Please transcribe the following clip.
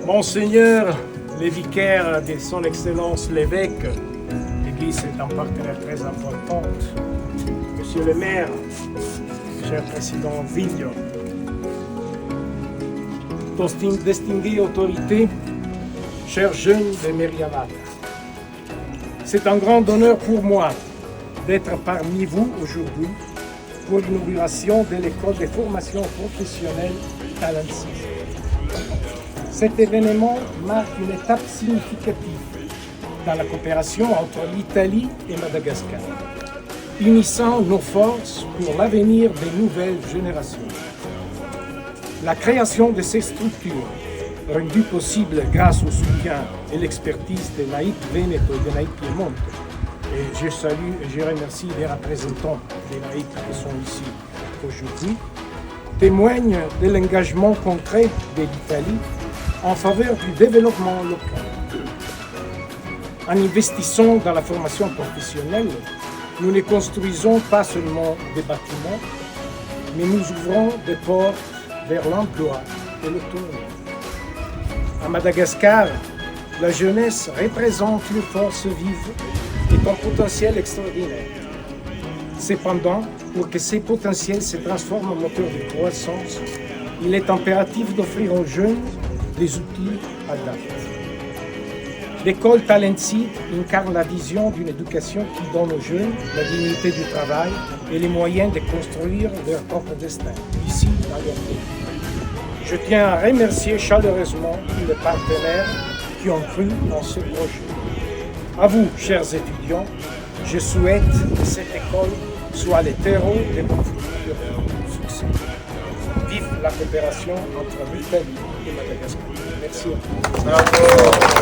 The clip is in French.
Monseigneur, les vicaires de son Excellence l'évêque, l'Église est un partenaire très important. Monsieur le maire, cher président Vigno, distinguée autorité, chers jeunes de Meriavata, c'est un grand honneur pour moi d'être parmi vous aujourd'hui pour l'inauguration de l'école de formation professionnelle Talentsy. Cet événement marque une étape significative dans la coopération entre l'Italie et Madagascar, unissant nos forces pour l'avenir des nouvelles générations. La création de ces structures, rendue possible grâce au soutien et l'expertise de Naït Veneto et de Naït Piemonte, et je salue et je remercie les représentants des Naït qui sont ici aujourd'hui, témoigne de l'engagement concret de l'Italie en faveur du développement local. En investissant dans la formation professionnelle, nous ne construisons pas seulement des bâtiments, mais nous ouvrons des portes vers l'emploi et l'autonomie. À Madagascar, la jeunesse représente une force vive et un potentiel extraordinaire. Cependant, pour que ces potentiels se transforment en moteur de croissance, il est impératif d'offrir aux jeunes des outils adaptés. L'école Talentsy incarne la vision d'une éducation qui donne aux jeunes la dignité du travail et les moyens de construire leur propre destin, ici dans leur pays. Je tiens à remercier chaleureusement tous les partenaires qui ont cru dans ce projet. À vous, chers étudiants, je souhaite que cette école soit le terreau de mon futur succès. Vive la coopération entre l'Italie et Madagascar. Merci. Bravo.